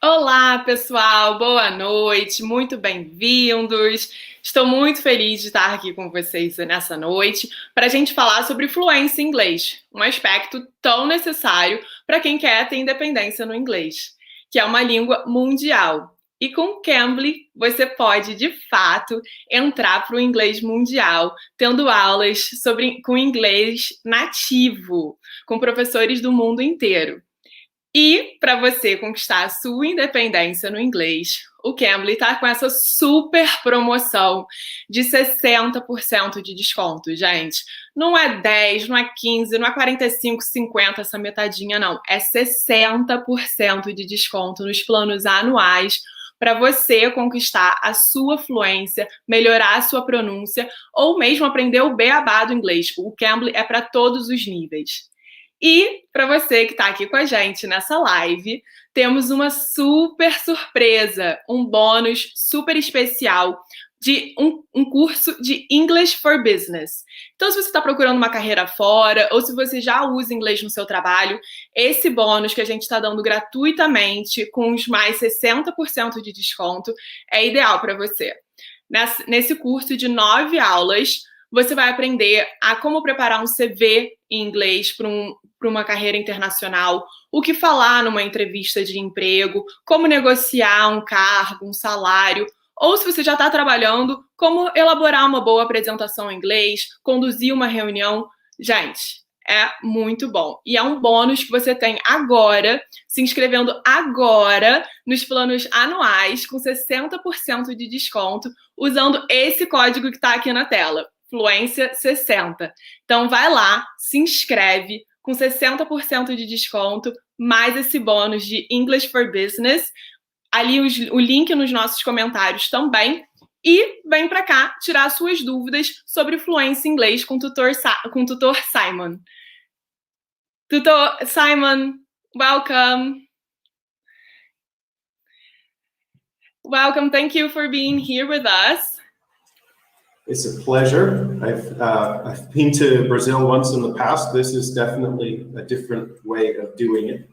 Olá, pessoal, boa noite, muito bem-vindos. Estou muito feliz de estar aqui com vocês nessa noite para a gente falar sobre fluência em inglês, um aspecto tão necessário para quem quer ter independência no inglês, que é uma língua mundial. E com o Cambly, você pode, de fato, entrar para o inglês mundial, tendo aulas com inglês nativo, com professores do mundo inteiro. E para você conquistar a sua independência no inglês, o Cambly está com essa super promoção de 60% de desconto, gente. Não é 10, não é 15, não é 45, 50 essa metadinha, não. É 60% de desconto nos planos anuais para você conquistar a sua fluência, melhorar a sua pronúncia ou mesmo aprender o beabá do inglês. O Cambly é para todos os níveis. E para você que está aqui com a gente nessa live, temos uma super surpresa, um bônus super especial de um curso de English for Business. Então, se você está procurando uma carreira fora ou se você já usa inglês no seu trabalho, esse bônus que a gente está dando gratuitamente, com os mais 60% de desconto, é ideal para você. Nesse curso de 9 aulas, você vai aprender a como preparar um CV em inglês para uma carreira internacional, o que falar numa entrevista de emprego, como negociar um cargo, um salário, ou se você já está trabalhando, como elaborar uma boa apresentação em inglês, conduzir uma reunião. Gente, é muito bom. E é um bônus que você tem agora, se inscrevendo agora nos planos anuais, com 60% de desconto, usando esse código que está aqui na tela. Fluência 60. Então vai lá, se inscreve com 60% de desconto, mais esse bônus de English for Business. Ali o link nos nossos comentários também. E vem para cá tirar suas dúvidas sobre fluência em inglês com o tutor Simon. Tutor Simon, welcome. Welcome, thank you for being here with us. It's a pleasure. I've been to Brazil once in the past. This is definitely a different way of doing it.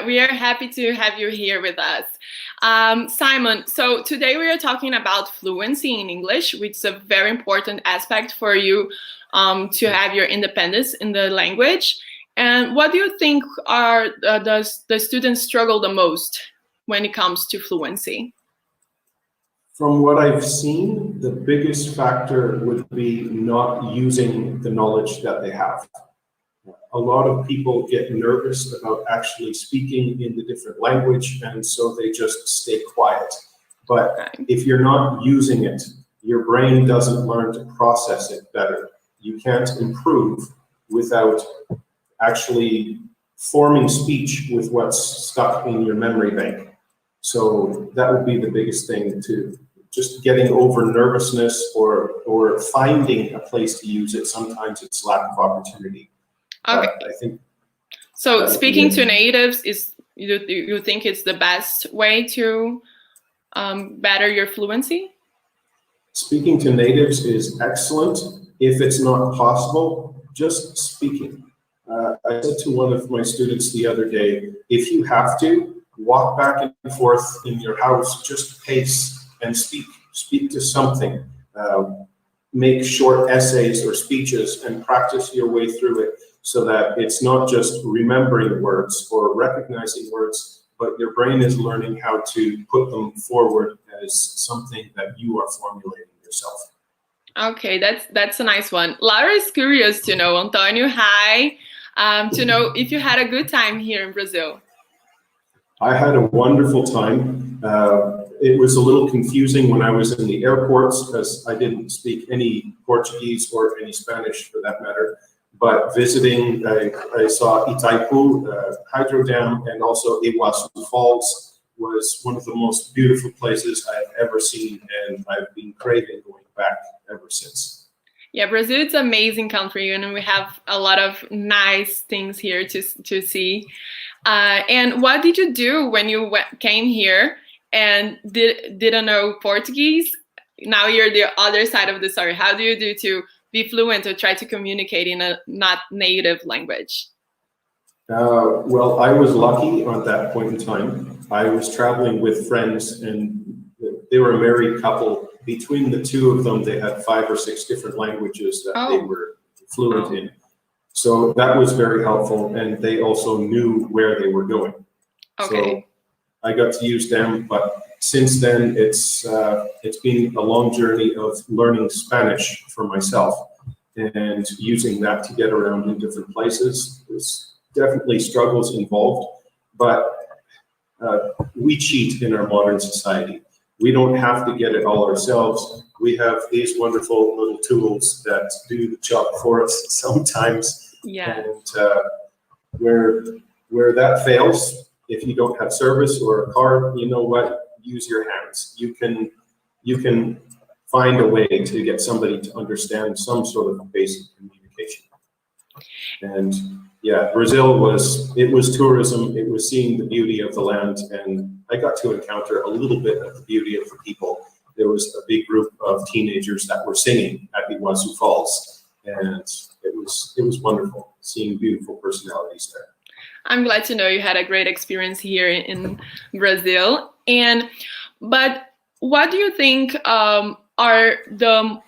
We are happy to have you here with us. Simon, so today we are talking about fluency in English, which is a very important aspect for you to have your independence in the language. And what do you think does the students struggle the most when it comes to fluency? From what I've seen, the biggest factor would be not using the knowledge that they have. A lot of people get nervous about actually speaking in the different language, and so they just stay quiet. But if you're not using it, your brain doesn't learn to process it better. You can't improve without actually forming speech with what's stuck in your memory bank. So that would be the biggest thing, to just getting over nervousness or finding a place to use it. Sometimes it's lack of opportunity. Okay. I think so. Speaking to natives is you think it's the best way to better your fluency? Speaking to natives is excellent. If it's not possible, just speaking. I said to one of my students the other day, if you have to, walk back and forth in your house, just pace and speak to something. Make short essays or speeches and practice your way through it, so that it's not just remembering words or recognizing words, but your brain is learning how to put them forward as something that you are formulating yourself. Okay, that's a nice one. Laura is curious to know, Antonio, hi, to know if you had a good time here in Brazil. I had a wonderful time. It was a little confusing when I was in the airports because I didn't speak any Portuguese or any Spanish for that matter. But visiting, I saw Itaipu Hydro Dam and also Iguaçu Falls was one of the most beautiful places I've ever seen, and I've been craving going back ever since. Yeah, Brazil is an amazing country, and we have a lot of nice things here to see. And what did you do when you came here and didn't know Portuguese? Now you're the other side of the story. How do you do to be fluent or try to communicate in a not native language? Well, I was lucky at that point in time. I was traveling with friends, and they were a married couple. Between the two of them, they had 5 or 6 different languages that they were fluent in. So that was very helpful, and they also knew where they were going. So I got to use them, but since then it's been a long journey of learning Spanish for myself and using that to get around in different places. There's definitely struggles involved, but we cheat in our modern society. We don't have to get it all ourselves. We have these wonderful little tools that do the job for us sometimes. Yeah. And where that fails, if you don't have service or a car, you know what? Use your hands. You can find a way to get somebody to understand some sort of basic communication. And yeah, Brazil was tourism. It was seeing the beauty of the land, and I got to encounter a little bit of the beauty of the people. There was a big group of teenagers that were singing at Iguazu Falls, and it was wonderful seeing beautiful personalities there. I'm glad to know you had a great experience here in Brazil. But what do you think are the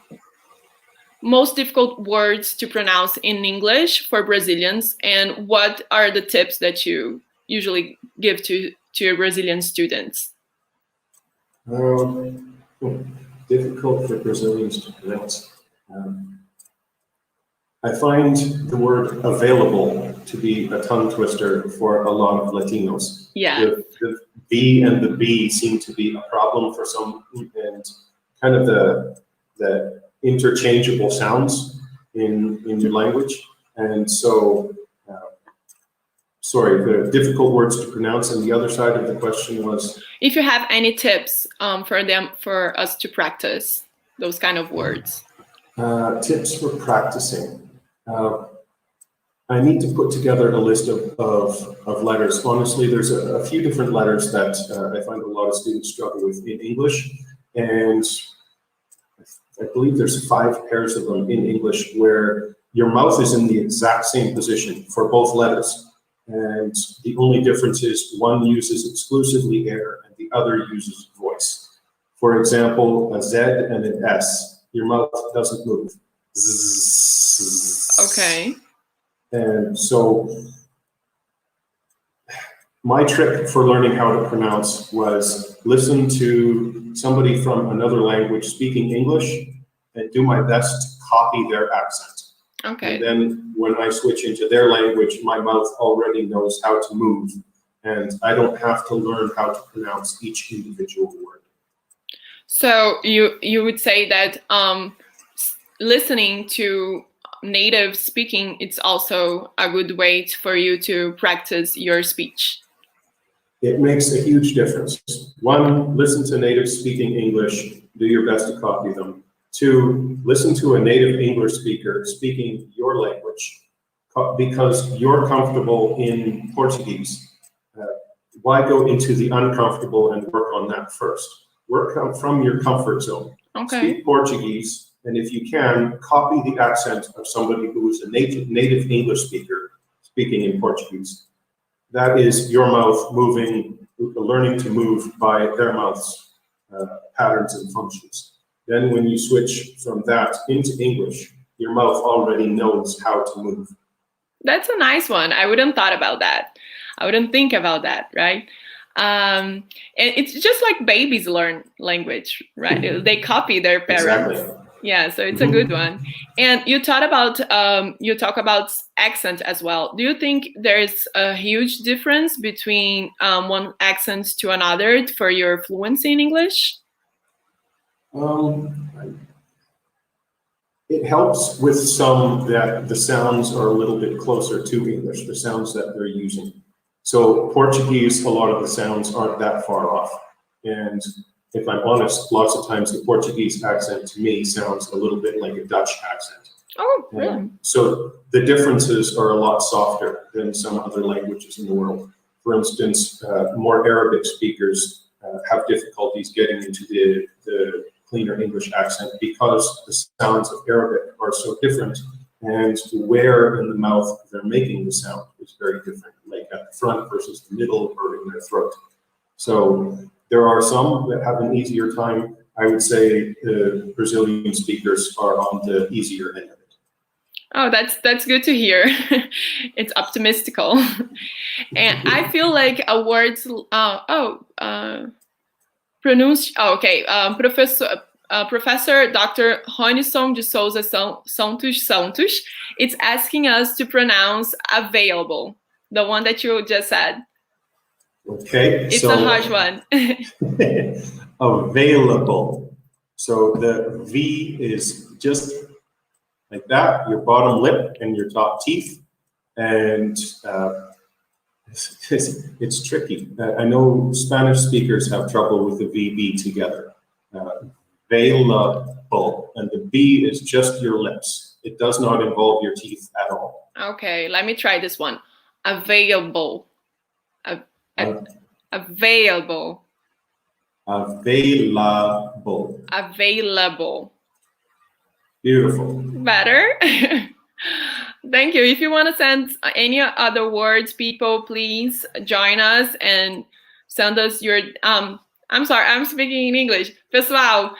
most difficult words to pronounce in English for Brazilians, and what are the tips that you usually give to your Brazilian students? Difficult for Brazilians to pronounce. I find the word available to be a tongue twister for a lot of Latinos. Yeah. The V and the B seem to be a problem for some, and kind of the interchangeable sounds in your language. And so, sorry, the difficult words to pronounce. And the other side of the question was? If you have any tips for us to practice those kind of words. Tips for practicing. I need to put together a list of letters. Honestly, there's a few different letters that I find a lot of students struggle with in English, and I believe there's 5 pairs of them in English where your mouth is in the exact same position for both letters, and the only difference is one uses exclusively air and the other uses voice. For example, a Z and an S, your mouth doesn't move. Okay. And so my trick for learning how to pronounce was listen to somebody from another language speaking English and do my best to copy their accent. Okay. And then when I switch into their language, my mouth already knows how to move, and I don't have to learn how to pronounce each individual word. So you would say that listening to native speaking, it's also a good way for you to practice your speech. It makes a huge difference. 1, listen to native speaking English, do your best to copy them. 2, listen to a native English speaker speaking your language, because you're comfortable in Portuguese. Why go into the uncomfortable and work on that first? Work from your comfort zone. Okay. Speak Portuguese. And if you can, copy the accent of somebody who is a native English speaker speaking in Portuguese. That is your mouth moving, learning to move by their mouth's patterns and functions. Then when you switch from that into English, your mouth already knows how to move. That's a nice one. I wouldn't thought about that. I wouldn't think about that, right? And it's just like babies learn language, right? They copy their parents. Exactly. Yeah, so it's a good one. And you talk about accent as well. Do you think there's a huge difference between one accent to another for your fluency in English? It helps with some that the sounds are a little bit closer to English, the sounds that they're using. So Portuguese, a lot of the sounds aren't that far off. And if I'm honest, lots of times the Portuguese accent to me sounds a little bit like a Dutch accent. Oh, really? So the differences are a lot softer than some other languages in the world. For instance, more Arabic speakers have difficulties getting into the cleaner English accent because the sounds of Arabic are so different and where in the mouth they're making the sound is very different, like at the front versus the middle or in their throat. So there are some that have an easier time. I would say the Brazilian speakers are on the easier end of it. Oh, that's good to hear. It's optimistical. And I feel like a word's Professor Dr. Ronison de Souza Santos, it's asking us to pronounce available, the one that you just said. Okay, it's a harsh one. Available. So the V is just like that, your bottom lip and your top teeth, and it's tricky. I know Spanish speakers have trouble with the VB together. Available, and the B is just your lips. It does not involve your teeth at all. Okay, let me try this one. Available. Available. Available. Available. Beautiful. Better? Thank you. If you want to send any other words, people, please join us and send us your... I'm sorry, I'm speaking in English. Pessoal,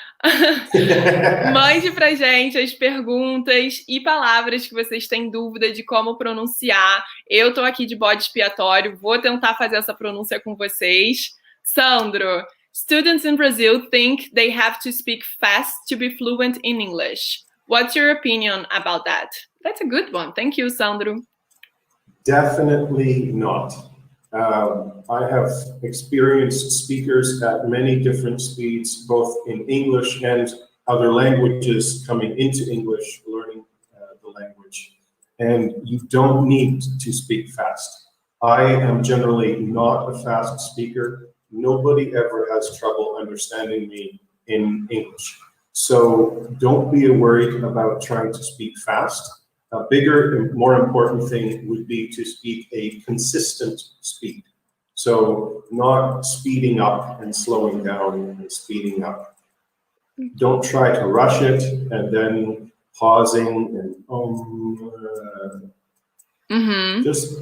mande pra gente as perguntas e palavras que vocês têm dúvida de como pronunciar. Eu tô aqui de bode expiatório, vou tentar fazer essa pronúncia com vocês. Sandro, students in Brazil think they have to speak fast to be fluent in English. What's your opinion about that? That's a good one. Thank you, Sandro. Definitely not. I have experienced speakers at many different speeds, both in English and other languages, coming into English, learning the language. And you don't need to speak fast. I am generally not a fast speaker. Nobody ever has trouble understanding me in English. So don't be worried about trying to speak fast. A bigger and more important thing would be to speak a consistent speed. So not speeding up and slowing down and speeding up. Don't try to rush it and then pausing and just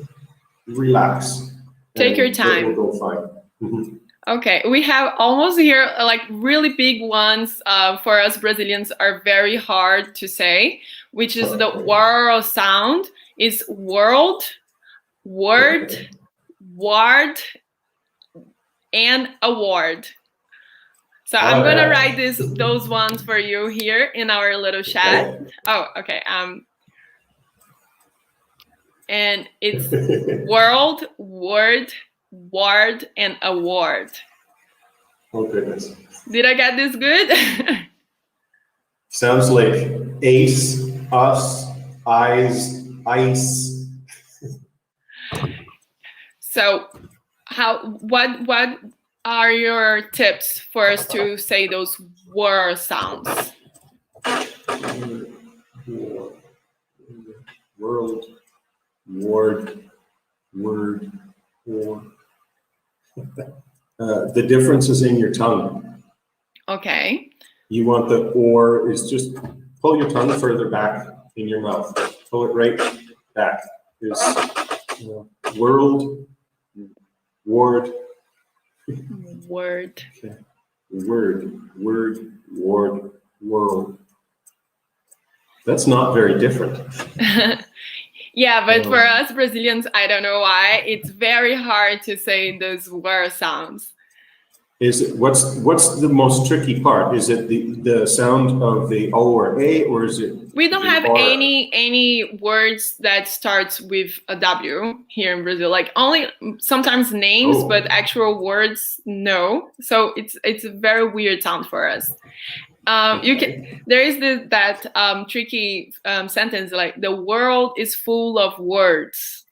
relax. Take your time. It will go fine. Okay, we have almost here like really big ones for us Brazilians are very hard to say, which is the world sound. Is world, word, ward, and award. So I'm gonna write those ones for you here in our little chat. Oh, okay. And it's world, word, ward, and award. Oh goodness. Did I get this good? Sounds like ace, us, eyes, ice. So what are your tips for us to say those word sounds? World, word, word, or. The difference is in your tongue. Okay. You want the or is just pull your tongue further back in your mouth. Pull it right back. Is world, word, word. Okay. Word, ward, world. That's not very different. Yeah, but for us Brazilians, I don't know why, it's very hard to say those word sounds. Is it what's the most tricky part? Is it the sound of the O or A, or is it? We don't have any words that starts with a W here in Brazil. Like only sometimes names, but actual words no. So it's a very weird sound for us. There is that tricky sentence like the world is full of words.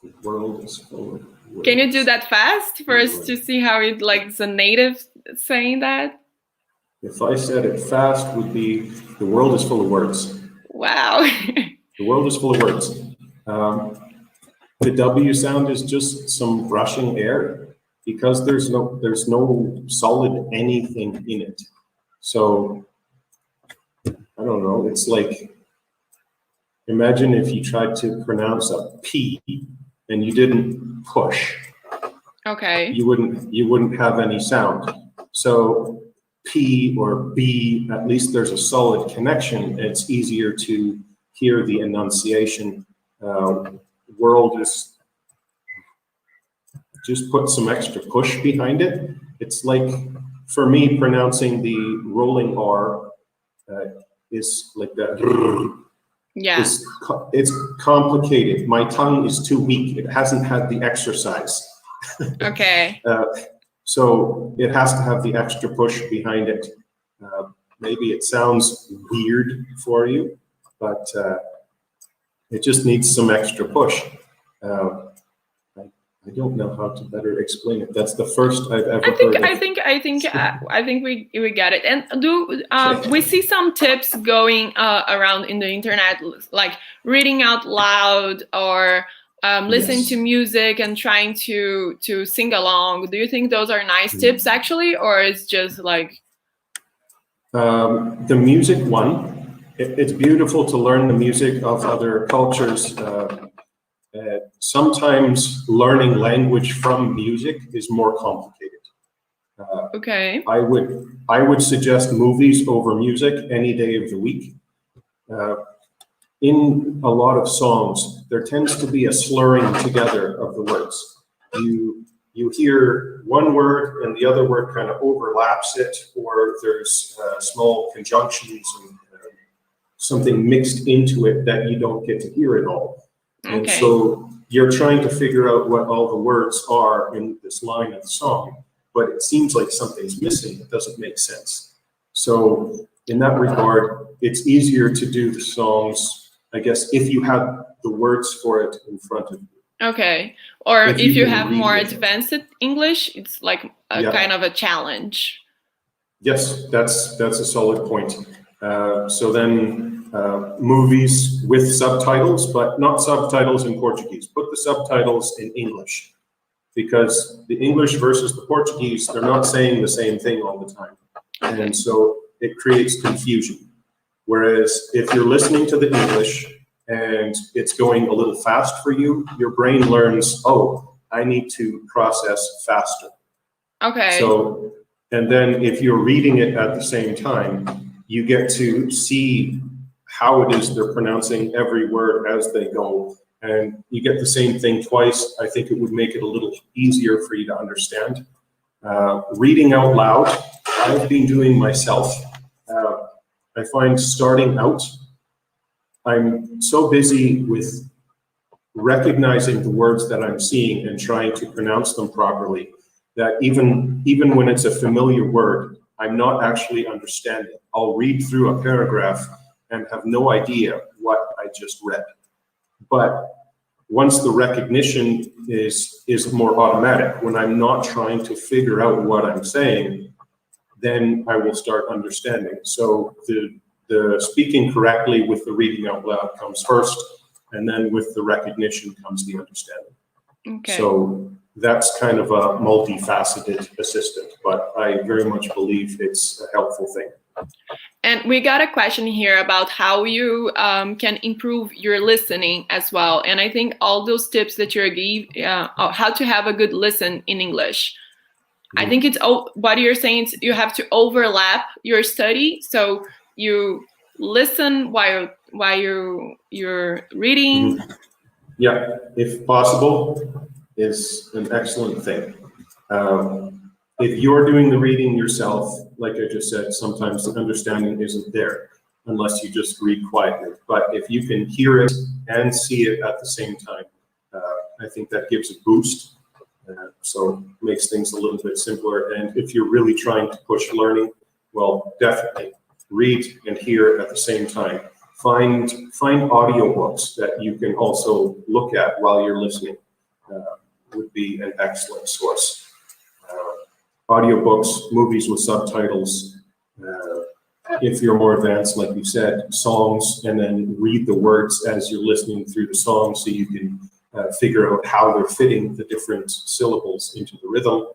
The world is full of words. Can you do that fast for us to see how it like the native saying that? If I said it fast, would be the world is full of words. Wow. The world is full of words. The W sound is just some rushing air because there's no solid anything in it. So I don't know, it's like, imagine if you tried to pronounce a P and you didn't push. Okay. You wouldn't have any sound. So P or B, at least there's a solid connection. It's easier to hear the enunciation. World is, just put some extra push behind it. It's like, for me, pronouncing the rolling R is like that. Yeah. It's complicated. My tongue is too weak. It hasn't had the exercise. Okay. So it has to have the extra push behind it. Maybe it sounds weird for you, but it just needs some extra push. I don't know how to better explain it. That's the first I've ever heard of. I think we get it. And we see some tips going around in the internet, like reading out loud or listening to music and trying to sing along. Do you think those are nice tips actually, or it's just like the music one? It's beautiful to learn the music of other cultures. Sometimes learning language from music is more complicated. Okay. I would suggest movies over music any day of the week. In a lot of songs, there tends to be a slurring together of the words. You hear one word and the other word kind of overlaps it, or there's small conjunctions and something mixed into it that you don't get to hear it all. Okay. And so you're trying to figure out what all the words are in this line of the song, but it seems like something's missing. It doesn't make sense. So in that regard, it's easier to do the songs, I guess, if you have the words for it in front of you. Okay. Or if you have more advanced English, it's like a kind of a challenge. Yes, that's a solid point. So then movies with subtitles, but not subtitles in Portuguese. Put the subtitles in English, because the English versus the Portuguese, they're not saying the same thing all the time. Okay. And so it creates confusion. Whereas if you're listening to the English and it's going a little fast for you, your brain learns, oh, I need to process faster. Okay. So, and then if you're reading it at the same time, you get to see how it is they're pronouncing every word as they go. And you get the same thing twice. I think it would make it a little easier for you to understand. Reading out loud, I've been doing myself. I find starting out, I'm so busy with recognizing the words that I'm seeing and trying to pronounce them properly that even when it's a familiar word, I'm not actually understanding. I'll read through a paragraph and have no idea what I just read. But once the recognition is more automatic, when I'm not trying to figure out what I'm saying, then I will start understanding. So the speaking correctly with the reading out loud comes first, and then with the recognition comes the understanding. Okay. So that's kind of a multifaceted assistant, but I very much believe it's a helpful thing. And we got a question here about how you can improve your listening as well. And I think all those tips that you're giving, how to have a good listen in English. I think it's what you're saying is you have to overlap your study, so you listen while you're reading. Yeah, if possible, is an excellent thing. If you're doing the reading yourself, like I just said, sometimes the understanding isn't there unless you just read quietly. But if you can hear it and see it at the same time, I think that gives a boost. So makes things a little bit simpler. And if you're really trying to push learning, well, definitely read and hear at the same time. Find audiobooks that you can also look at while you're listening. Would be an excellent source. Audiobooks, movies with subtitles. If you're more advanced, like you said, songs, and then read the words as you're listening through the song so you can figure out how they're fitting the different syllables into the rhythm,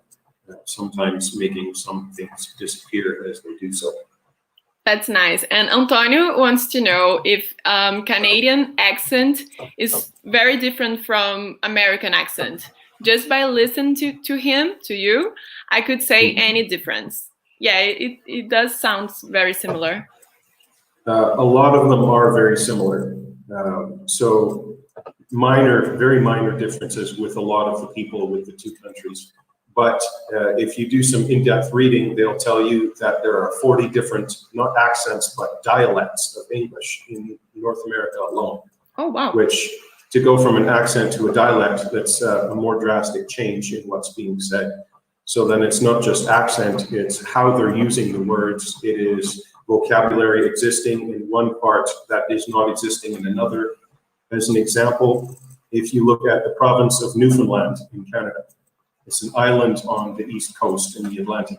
sometimes making some things disappear as they do so. That's nice. And Antonio wants to know if Canadian accent is very different from American accent. Just by listening to him, to you, I could say any difference. Yeah, it does sound very similar. A lot of them are very similar. So very minor differences with a lot of the people with the two countries. But if you do some in-depth reading, they'll tell you that there are 40 different, not accents, but dialects of English in North America alone. Oh, wow. Which, to go from an accent to a dialect, that's a more drastic change in what's being said. So then it's not just accent, it's how they're using the words. It is vocabulary existing in one part that is not existing in another. As an example, if you look at the province of Newfoundland in Canada, it's an island on the east coast in the Atlantic.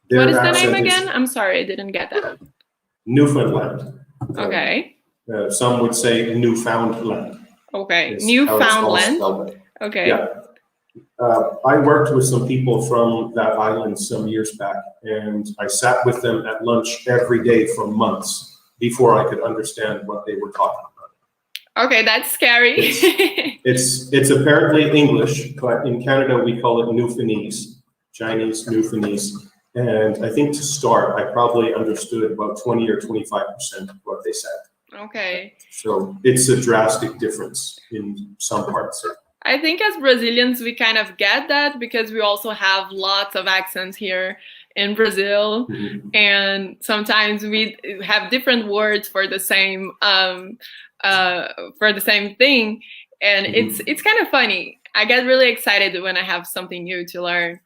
What is the name again? I'm sorry, I didn't get that. Newfoundland. Okay. Some would say Newfoundland. Okay, Newfoundland. Okay. Yeah. I worked with some people from that island some years back, and I sat with them at lunch every day for months before I could understand what they were talking about. Okay, that's scary. It's apparently English, but in Canada we call it Newfoundlandese, Chinese Newfoundlandese. And I think to start, I probably understood about 20 or 25% of what they said. Okay. So it's a drastic difference in some parts. I think as Brazilians, we kind of get that because we also have lots of accents here in Brazil. Mm-hmm. And sometimes we have different words for the same thing. And mm-hmm. it's kind of funny. I get really excited when I have something new to learn.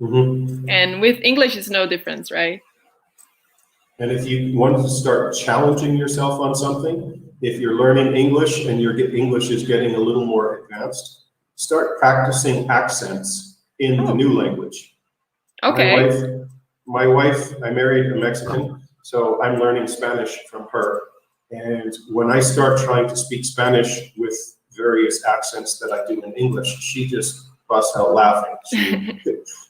Mm-hmm. And with English, it's no difference, right? And if you want to start challenging yourself on something, if you're learning English and English is getting a little more advanced, start practicing accents in the new language. Okay. My wife, I married a Mexican, so I'm learning Spanish from her. And when I start trying to speak Spanish with various accents that I do in English, she just busts out laughing.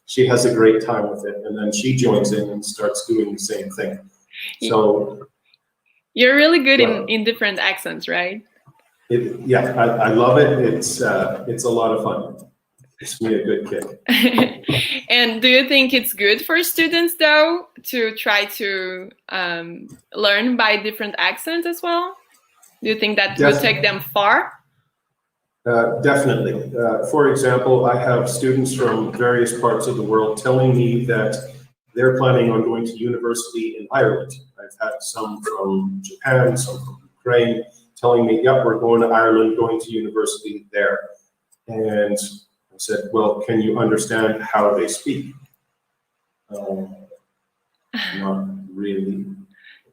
She has a great time with it, and then she joins in and starts doing the same thing. So you're really good in different accents, right? Yeah, I love it. It's a lot of fun. It's me a good kick. And do you think it's good for students though to try to learn by different accents as well? Do you think that will take them far? Definitely. For example, I have students from various parts of the world telling me that they're planning on going to university in Ireland. I've had some from Japan, some from Ukraine, telling me, yep, we're going to Ireland, going to university there. And I said, well, can you understand how they speak? Not really.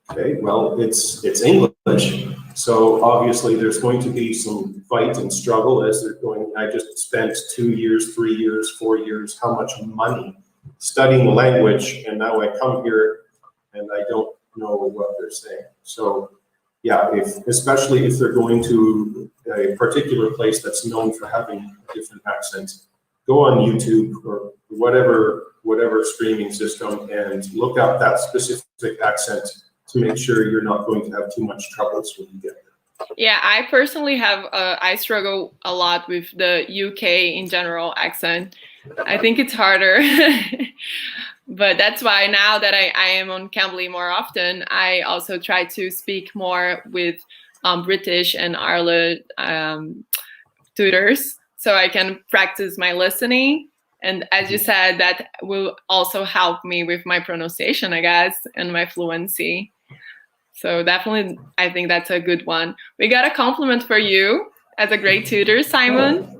Okay, well, it's English. So obviously there's going to be some fight and struggle as they're going. I just spent 2 years, 3 years, 4 years, how much money studying the language, and now I come here and I don't know what they're saying. So yeah, especially if they're going to a particular place that's known for having a different accent, go on YouTube or whatever streaming system and look up that specific accent to make sure you're not going to have too much troubles when you get there. Yeah, I personally have, I struggle a lot with the UK in general accent. I think it's harder, but that's why now that I am on Cambly more often, I also try to speak more with British and Ireland tutors so I can practice my listening. And as you said, that will also help me with my pronunciation, I guess, and my fluency. So definitely, I think that's a good one. We got a compliment for you as a great tutor, Simon.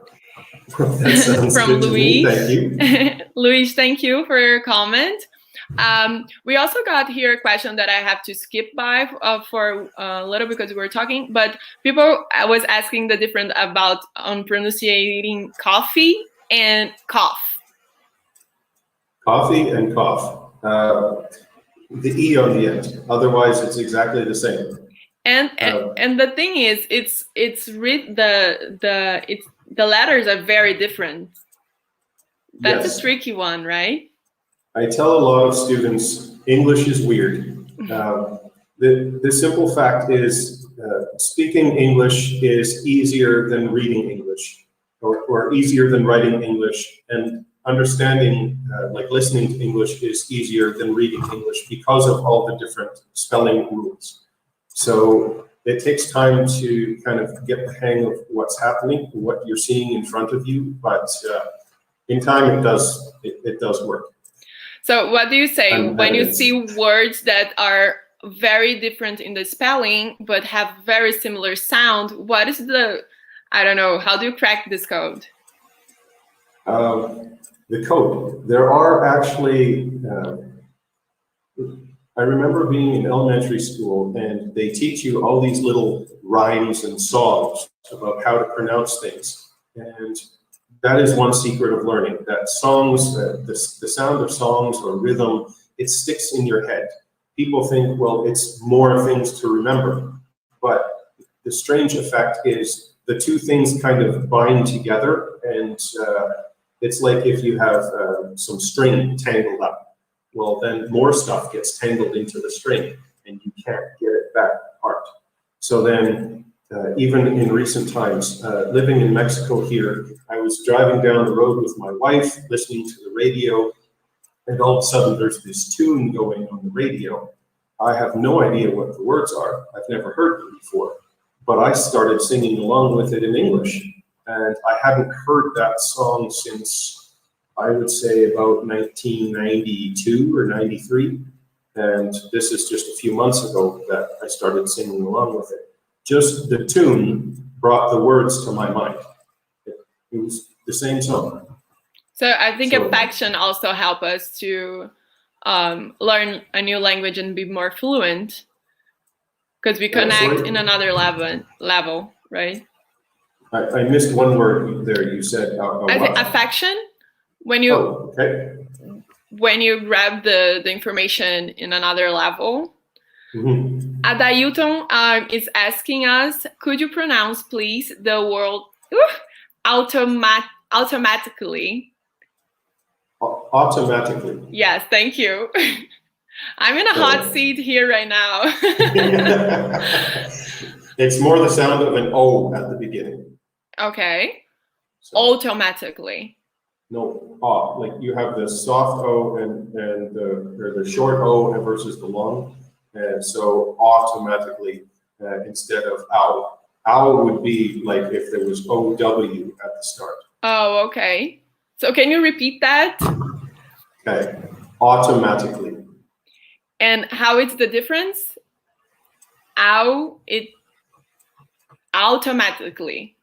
From Luis. Thank you. Luis, thank you for your comment. We also got here a question that I have to skip by for a little because we were talking, but people was asking the difference about pronunciating coffee and cough. Coffee and cough. The E on the end. Otherwise, it's exactly the same. And the thing is, the letters are very different. That's a tricky one, right? I tell a lot of students, English is weird. The simple fact is speaking English is easier than reading English, or easier than writing English, and understanding, like listening to English is easier than reading English because of all the different spelling rules. So it takes time to kind of get the hang of what's happening, what you're seeing in front of you, but in time it does work. So what do you say when you see words that are very different in the spelling but have very similar sound? What is the, I don't know, how do you crack this code? The code. There are actually, I remember being in elementary school and they teach you all these little rhymes and songs about how to pronounce things. And that is one secret of learning, that songs, the sound of songs or rhythm, it sticks in your head. People think, well, it's more things to remember. But the strange effect is the two things kind of bind together, and it's like if you have some string tangled up. Well, then more stuff gets tangled into the string, and you can't get it back apart. So then, even in recent times, living in Mexico here, I was driving down the road with my wife, listening to the radio, and all of a sudden there's this tune going on the radio. I have no idea what the words are. I've never heard them before, but I started singing along with it in English, and I hadn't heard that song since, I would say, about 1992 or 93, and this is just a few months ago that I started singing along with it. Just the tune brought the words to my mind. It was the same song. So I think affection also help us to learn a new language and be more fluent, because we connect in another level, right? I missed one word there. You said affection. When you when you grab the information in another level. Mm-hmm. Adailton is asking us, could you pronounce, please, the word automatically? Automatically. Yes, thank you. I'm in a hot seat here right now. It's more the sound of an O at the beginning. Okay. So, automatically. No, like you have the soft O and the short O versus the long. And so automatically, instead of ow. Ow would be like if there was OW at the start. Oh, okay. So can you repeat that? Okay, automatically. And how is the difference? Ow, it automatically.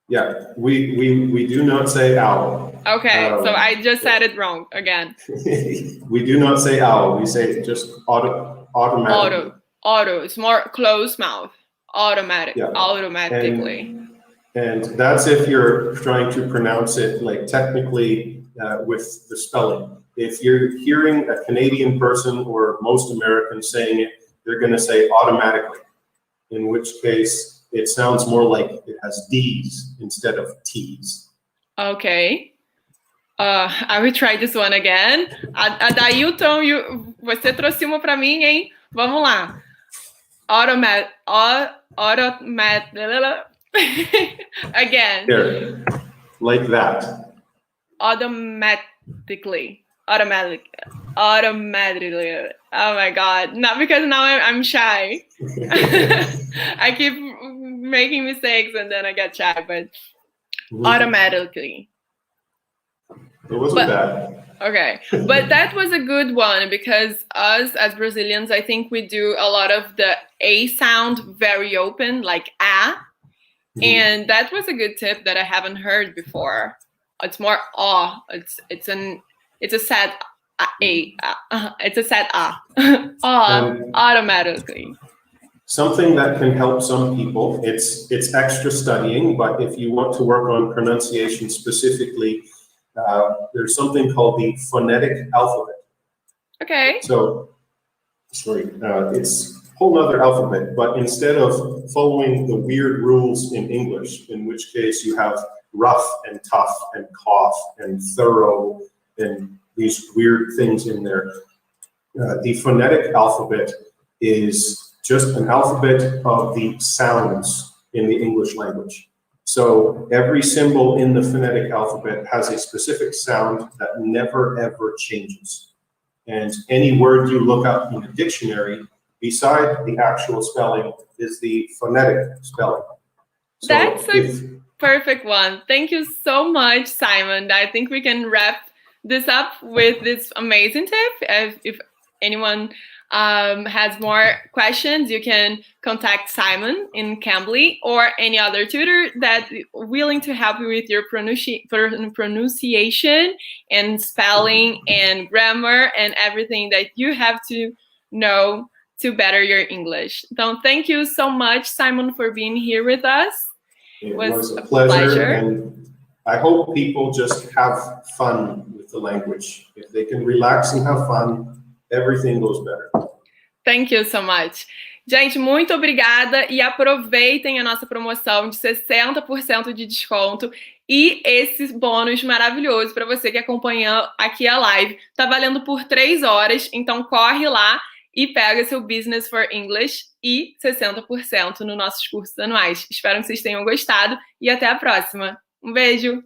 Yeah, we do not say ow. Okay, so I just said it wrong again. We do not say ow. We say just automatically. Auto. It's more closed mouth. Automatic. Yeah. Automatically. And that's if you're trying to pronounce it like technically with the spelling. If you're hearing a Canadian person or most Americans saying it, they're going to say automatically. In which case, it sounds more like it has D's instead of T's. Okay. I will try this one again. Adailton, você trouxe uma para mim, hein? Vamos lá. Automatic. Again. There, like that. Automatically. Oh my God. Not because now I'm shy. I keep making mistakes and then I get shy, but automatically. It wasn't bad. Okay, but that was a good one because us as Brazilians, I think we do a lot of the A sound very open, like a, and that was a good tip that I haven't heard before. It's more ah. It's a sad a. It's a sad automatically. Something that can help some people. It's extra studying, but if you want to work on pronunciation specifically. There's something called the phonetic alphabet. Okay. So, sorry, it's a whole other alphabet, but instead of following the weird rules in English, in which case you have rough and tough and cough and thorough and these weird things in there, the phonetic alphabet is just an alphabet of the sounds in the English language. So every symbol in the phonetic alphabet has a specific sound that never ever changes. And any word you look up in a dictionary, beside the actual spelling, is the phonetic spelling. So that's a perfect one. Thank you so much, Simon. I think we can wrap this up with this amazing tip. If anyone has more questions, you can contact Simon in Cambly or any other tutor that's willing to help you with your pronunciation and spelling and grammar and everything that you have to know to better your English. So thank you so much, Simon, for being here with us. It was a pleasure, and I hope people just have fun with the language. If they can relax and have fun, everything goes better. Thank you so much. Gente, muito obrigada e aproveitem a nossa promoção de 60% de desconto e esse bônus maravilhoso para você que acompanha aqui a live. Tá valendo por 3 horas, então corre lá e pega seu Business for English e 60% nos nossos cursos anuais. Espero que vocês tenham gostado e até a próxima. Um beijo!